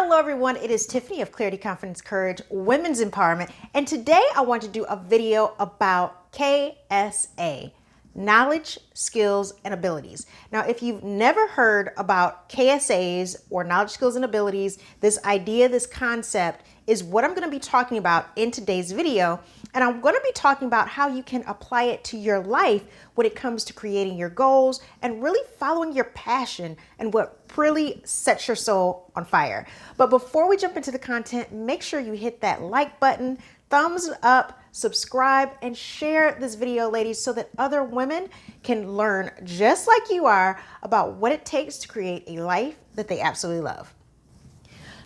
Hello everyone, it is Tiffany of Clarity, Confidence, Courage, Women's Empowerment, and today I want to do a video about KSA, Knowledge, Skills, and Abilities. Now, if you've never heard about KSAs or Knowledge, Skills, and Abilities, this idea, this concept is what I'm going to be talking about in today's video. And I'm going to be talking about how you can apply it to your life when it comes to creating your goals and really following your passion and what really sets your soul on fire. But before we jump into the content, make sure you hit that like button, thumbs up, subscribe, and share this video, ladies, so that other women can learn just like you are about what it takes to create a life that they absolutely love.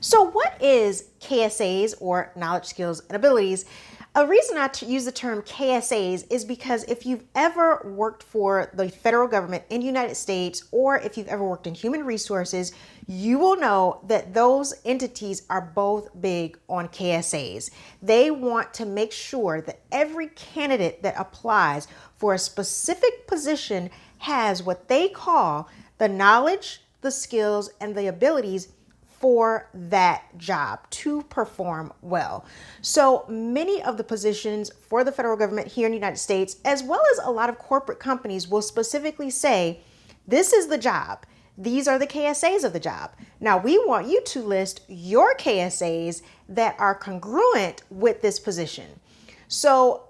So what is KSAs, or Knowledge, Skills, and Abilities? A reason I use the term KSAs is because if you've ever worked for the federal government in the United States, or if you've ever worked in human resources, you will know that those entities are both big on KSAs. They want to make sure that every candidate that applies for a specific position has what they call the knowledge, the skills, and the abilities for that job to perform well. So many of the positions for the federal government here in the United States, as well as a lot of corporate companies, will specifically say, this is the job. These are the KSAs of the job. Now, we want you to list your KSAs that are congruent with this position. So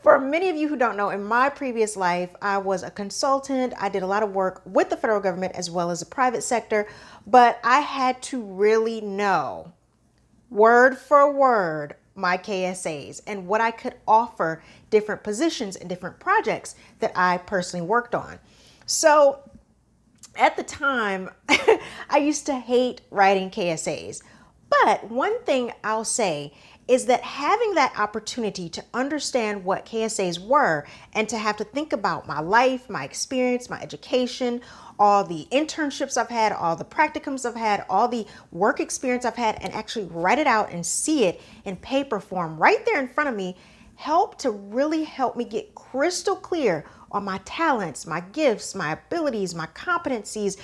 for many of you who don't know, in my previous life, I was a consultant. I did a lot of work with the federal government as well as the private sector, but I had to really know word for word my KSAs and what I could offer different positions and different projects that I personally worked on. So at the time, I used to hate writing KSAs. But one thing I'll say is that having that opportunity to understand what KSAs were and to have to think about my life, my experience, my education, all the internships I've had, all the practicums I've had, all the work experience I've had, and actually write it out and see it in paper form right there in front of me, helped me get crystal clear on my talents, my gifts, my abilities, my competencies,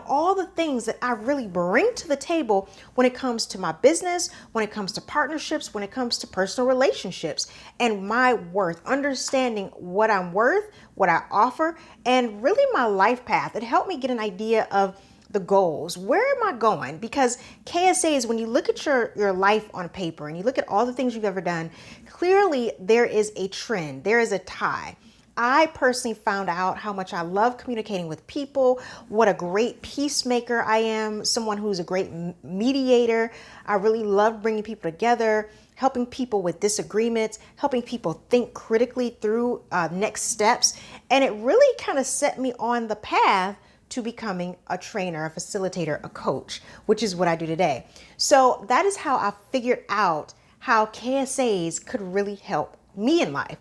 all the things that I really bring to the table when it comes to my business, when it comes to partnerships, when it comes to personal relationships, and my worth, understanding what I'm worth, what I offer, and really my life path. It helped me get an idea of the goals. Where am I going? Because KSAs, when you look at your life on paper and you look at all the things you've ever done, clearly there is a trend, there is a tie. I personally found out how much I love communicating with people, what a great peacemaker I am, someone who's a great mediator. I really love bringing people together, helping people with disagreements, helping people think critically through next steps. And it really kind of set me on the path to becoming a trainer, a facilitator, a coach, which is what I do today. So that is how I figured out how KSAs could really help me in life.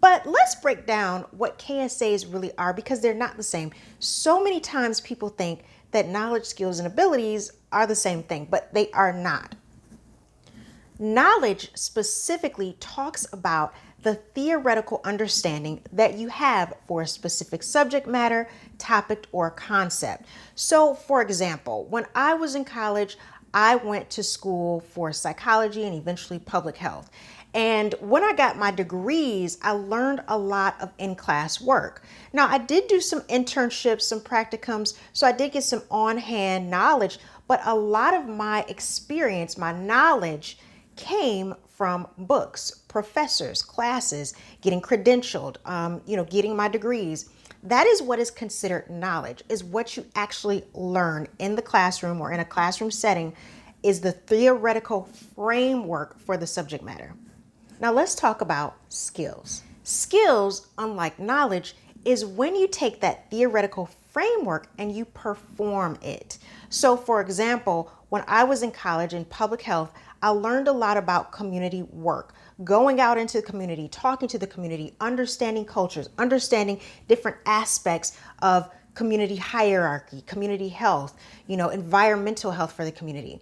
But let's break down what KSAs really are, because they're not the same. So many times people think that knowledge, skills, and abilities are the same thing, but they are not. Knowledge specifically talks about the theoretical understanding that you have for a specific subject matter, topic, or concept. So, for example, when I was in college, I went to school for psychology and eventually public health. And when I got my degrees, I learned a lot of in-class work. Now, I did do some internships, some practicums, so I did get some on-hand knowledge, but a lot of my experience, my knowledge came from books, professors, classes, getting credentialed, getting my degrees. That is what is considered knowledge, is what you actually learn in the classroom or in a classroom setting, is the theoretical framework for the subject matter. Now let's talk about skills. Skills, unlike knowledge, is when you take that theoretical framework and you perform it. So for example, when I was in college in public health, I learned a lot about community work, going out into the community, talking to the community, understanding cultures, understanding different aspects of community hierarchy, community health, environmental health for the community.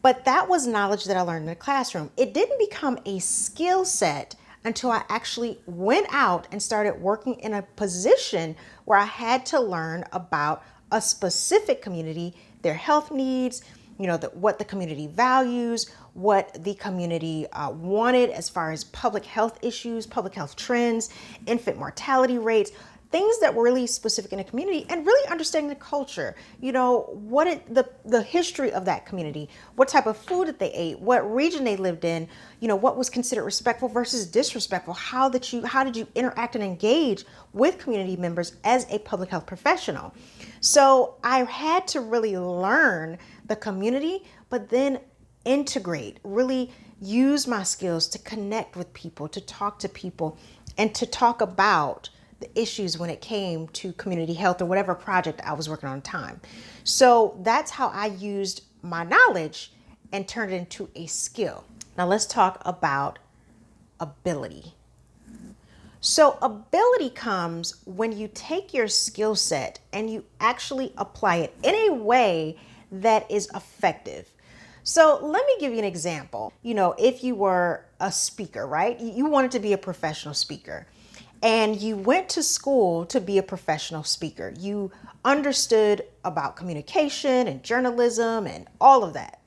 But that was knowledge that I learned in the classroom. It didn't become a skill set until I actually went out and started working in a position where I had to learn about a specific community, their health needs, what the community values, what the community wanted as far as public health issues, public health trends, infant mortality rates, things that were really specific in the community, and really understanding the culture, the history of that community, what type of food that they ate, what region they lived in, what was considered respectful versus disrespectful. How did you interact and engage with community members as a public health professional? So I had to really learn the community, but then integrate, really use my skills to connect with people, to talk to people, and to talk about the issues when it came to community health or whatever project I was working on at the time. So that's how I used my knowledge and turned it into a skill. Now let's talk about ability. So ability comes when you take your skill set and you actually apply it in a way that is effective. So let me give you an example. If you were a speaker, right? You wanted to be a professional speaker, and you went to school to be a professional speaker. You understood about communication and journalism and all of that.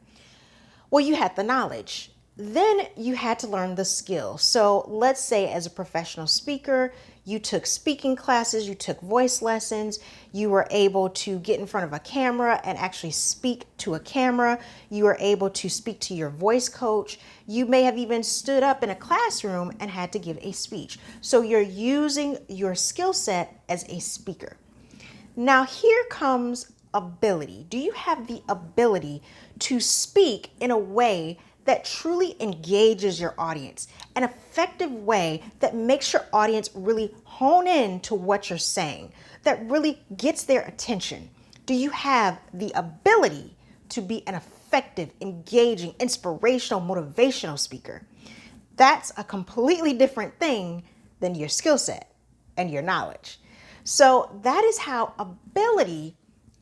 Well, you had the knowledge. Then you had to learn the skill. So let's say as a professional speaker, you took speaking classes, you took voice lessons, you were able to get in front of a camera and actually speak to a camera. You were able to speak to your voice coach. You may have even stood up in a classroom and had to give a speech. So you're using your skill set as a speaker. Now here comes ability. Do you have the ability to speak in a way that truly engages your audience, an effective way that makes your audience really hone in to what you're saying, that really gets their attention? Do you have the ability to be an effective, engaging, inspirational, motivational speaker? That's a completely different thing than your skill set and your knowledge. So that is how ability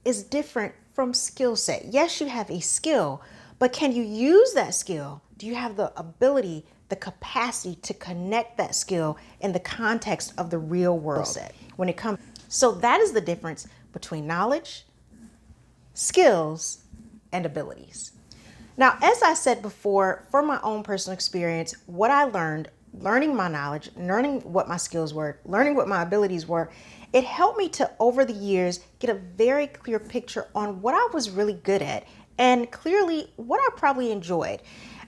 is different from skill set. Yes, you have a skill, but can you use that skill? Do you have the ability, the capacity to connect that skill in the context of the real world when it comes? So that is the difference between knowledge, skills, and abilities. Now, as I said before, from my own personal experience, what I learned, learning my knowledge, learning what my skills were, learning what my abilities were, it helped me to, over the years, get a very clear picture on what I was really good at and clearly what I probably enjoyed.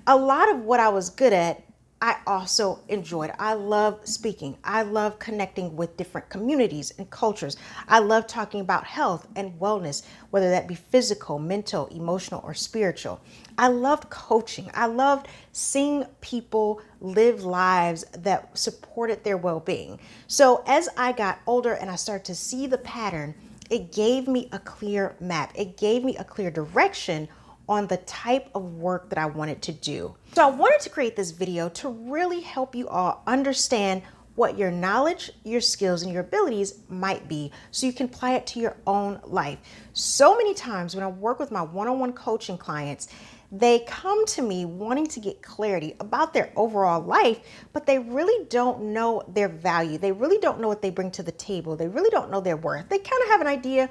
A lot of what I was good at, I also enjoyed. I love speaking. I love connecting with different communities and cultures. I love talking about health and wellness, whether that be physical, mental, emotional, or spiritual. I loved coaching. I loved seeing people live lives that supported their well-being. So as I got older and I started to see the pattern, it gave me a clear map. It gave me a clear direction on the type of work that I wanted to do. So I wanted to create this video to really help you all understand what your knowledge, your skills, and your abilities might be so you can apply it to your own life. So many times when I work with my one-on-one coaching clients, they come to me wanting to get clarity about their overall life, but they really don't know their value. They really don't know what they bring to the table. They really don't know their worth. They kind of have an idea,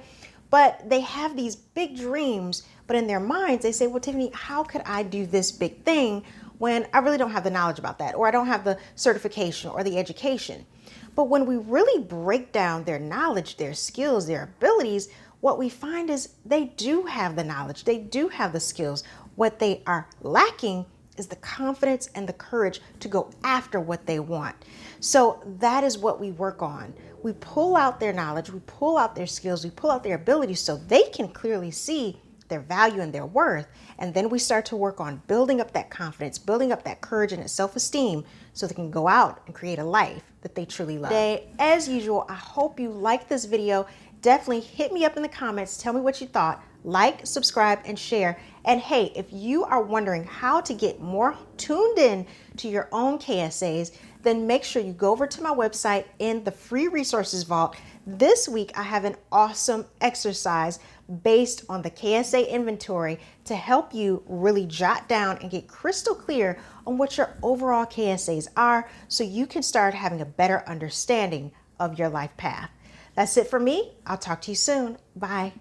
but they have these big dreams, but in their minds, they say, well, Tiffany, how could I do this big thing when I really don't have the knowledge about that, or I don't have the certification or the education? But when we really break down their knowledge, their skills, their abilities, what we find is they do have the knowledge, they do have the skills. What they are lacking is the confidence and the courage to go after what they want. So that is what we work on. We pull out their knowledge, we pull out their skills, we pull out their abilities so they can clearly see their value and their worth. And then we start to work on building up that confidence, building up that courage and that self-esteem so they can go out and create a life that they truly love. Today, as usual, I hope you liked this video. Definitely hit me up in the comments. Tell me what you thought. Like, subscribe, and share. And hey, if you are wondering how to get more tuned in to your own KSAs, then make sure you go over to my website in the free resources vault. This week, I have an awesome exercise based on the KSA inventory to help you really jot down and get crystal clear on what your overall KSAs are so you can start having a better understanding of your life path. That's it for me. I'll talk to you soon. Bye.